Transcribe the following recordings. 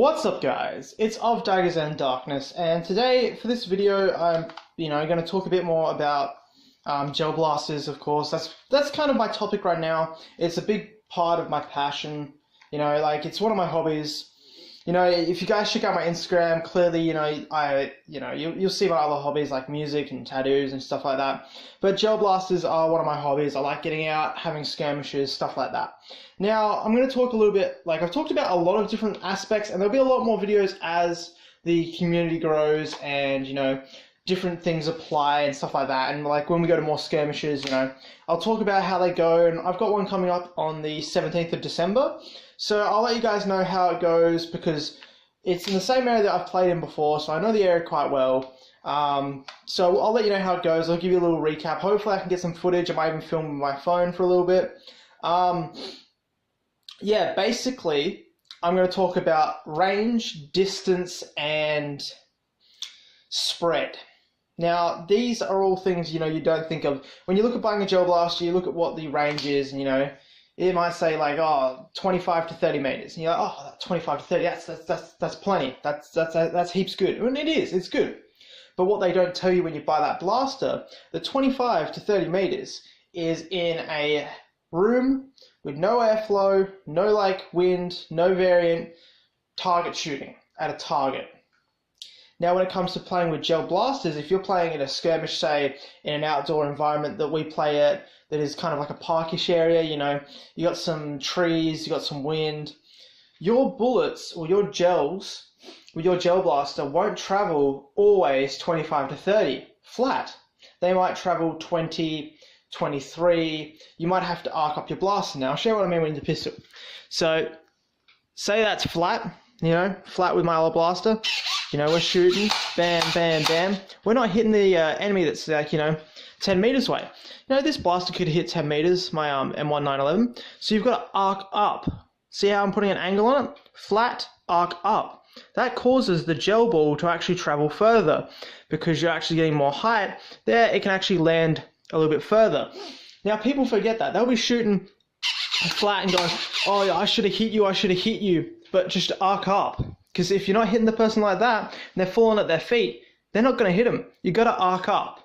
What's up, guys? It's Of Daggers and Darkness, and today for this video I'm going to talk a bit more about gel blasters. Of course, that's kind of my topic right now. It's a big part of my passion. It's one of my hobbies. If you guys check out my Instagram, clearly, you'll see my other hobbies like music and tattoos and stuff like that. But gel blasters are one of my hobbies. I like getting out, having skirmishes, stuff like that. Now, I'm going to talk a little bit, I've talked about a lot of different aspects, and there'll be a lot more videos as the community grows and, different things apply and stuff like that. And when we go to more skirmishes, I'll talk about how they go. And I've got one coming up on the 17th of December. So I'll let you guys know how it goes because it's in the same area that I've played in before, so I know the area quite well. So I'll let you know how it goes. I'll give you a little recap. Hopefully I can get some footage. I might even film with my phone for a little bit. Yeah, basically I'm going to talk about range, distance, and spread. Now, these are all things, you don't think of. When you look at buying a gel blaster, you look at what the range is, and, it might say 25 to 30 meters. And you're like, 25 to 30, that's plenty. That's heaps good. And it is, it's good. But what they don't tell you when you buy that blaster, the 25 to 30 meters is in a room with no airflow, no wind, no variant, target shooting at a target. Now, when it comes to playing with gel blasters, if you're playing in a skirmish, say, in an outdoor environment that we play at, that is kind of like a parkish area, you got some trees, you got some wind, your bullets or your gels with your gel blaster won't travel always 25 to 30 flat. They might travel 20, 23. You might have to arc up your blaster. Now, I'll show you what I mean with the pistol. So, say that's flat, flat with my other blaster. We're shooting, bam, bam, bam. We're not hitting the enemy that's 10 meters away. This blaster could hit 10 meters, my M1911. So you've got to arc up. See how I'm putting an angle on it? Flat, arc up. That causes the gel ball to actually travel further because you're actually getting more height. There, it can actually land a little bit further. Now, people forget that. They'll be shooting flat and going, oh, yeah, I should have hit you, but just arc up. Because if you're not hitting the person like that, and they're falling at their feet, they're not going to hit them. You got to arc up.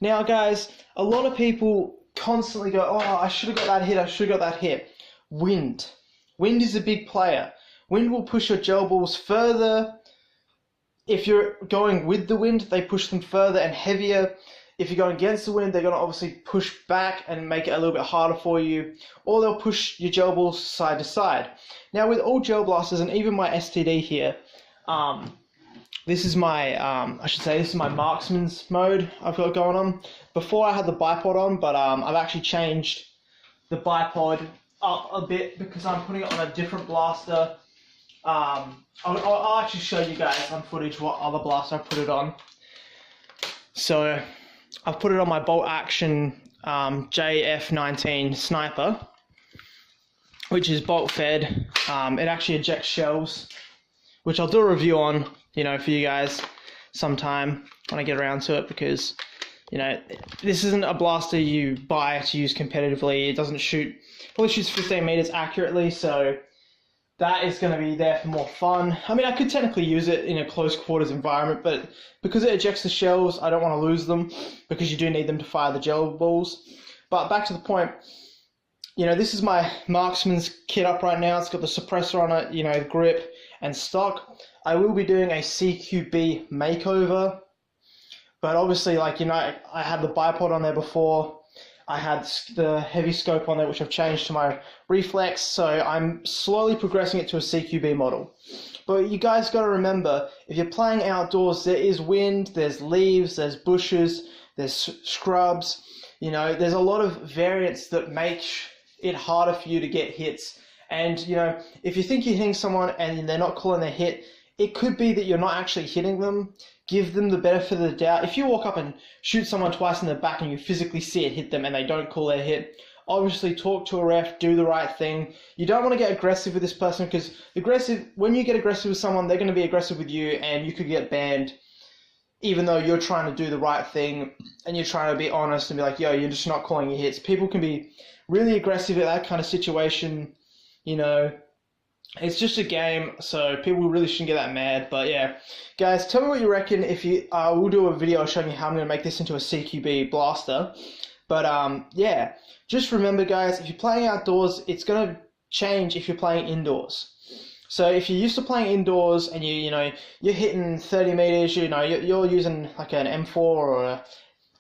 Now, guys, a lot of people constantly go, oh, I should have got that hit, I should have got that hit. Wind. Wind is a big player. Wind will push your gel balls further. If you're going with the wind, they push them further and heavier. If you're going against the wind, they're going to obviously push back and make it a little bit harder for you. Or they'll push your gel balls side to side. Now, with all gel blasters, and even my STD here, this is my, this is my marksman's mode I've got going on. Before I had the bipod on, but I've actually changed the bipod up a bit because I'm putting it on a different blaster. I'll actually show you guys on footage what other blaster I put it on. So, I've put it on my bolt action JF19 sniper, which is bolt fed. It actually ejects shells, which I'll do a review on, for you guys sometime when I get around to it, because, this isn't a blaster you buy to use competitively. It doesn't probably shoots 15 meters accurately, so that is going to be there for more fun. I mean, I could technically use it in a close quarters environment, but because it ejects the shells, I don't want to lose them, because you do need them to fire the gel balls. But back to the point, this is my marksman's kit up right now. It's got the suppressor on it, grip and stock. I will be doing a CQB makeover, but obviously, I had the bipod on there before. I had the heavy scope on there, which I've changed to my reflex, so I'm slowly progressing it to a CQB model. But you guys got to remember, if you're playing outdoors, there is wind, there's leaves, there's bushes, there's scrubs. There's a lot of variants that make it harder for you to get hits. And, if you think you're hitting someone and they're not calling their hit, it could be that you're not actually hitting them. Give them the benefit of the doubt. If you walk up and shoot someone twice in the back and you physically see it hit them and they don't call their hit, obviously talk to a ref, do the right thing. You don't want to get aggressive with this person, because when you get aggressive with someone, they're going to be aggressive with you and you could get banned, even though you're trying to do the right thing and you're trying to be honest and be like, yo, you're just not calling your hits. People can be really aggressive at that kind of situation, It's just a game, so people really shouldn't get that mad. But yeah, guys, tell me what you reckon. If you, we'll do a video showing you how I'm going to make this into a CQB blaster. But yeah, just remember, guys, if you're playing outdoors, it's going to change if you're playing indoors. So if you're used to playing indoors and you're hitting 30 meters, you're using like an M4 or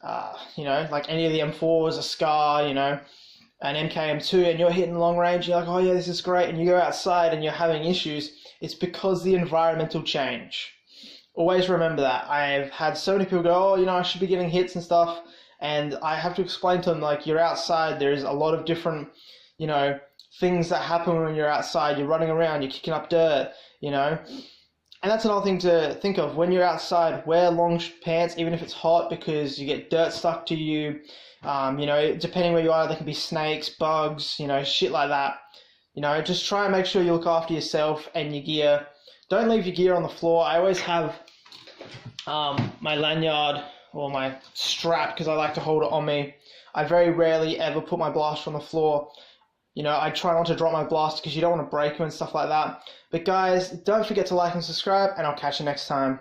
a, like any of the M4s, a SCAR, an MKM2, and you're hitting long range, you're like, oh yeah, this is great, and you go outside and you're having issues, it's because the environmental change. Always remember that. I've had so many people go, oh, I should be getting hits and stuff, and I have to explain to them, like, you're outside, there's a lot of different, things that happen when you're outside. You're running around, you're kicking up dirt, And that's another thing to think of. When you're outside, wear long pants, even if it's hot, because you get dirt stuck to you. Depending where you are, there can be snakes, bugs, shit like that. Just try and make sure you look after yourself and your gear. Don't leave your gear on the floor. I always have my lanyard or my strap because I like to hold it on me. I very rarely ever put my blaster on the floor. I try not to drop my blaster because you don't want to break them and stuff like that. But guys, don't forget to like and subscribe, and I'll catch you next time.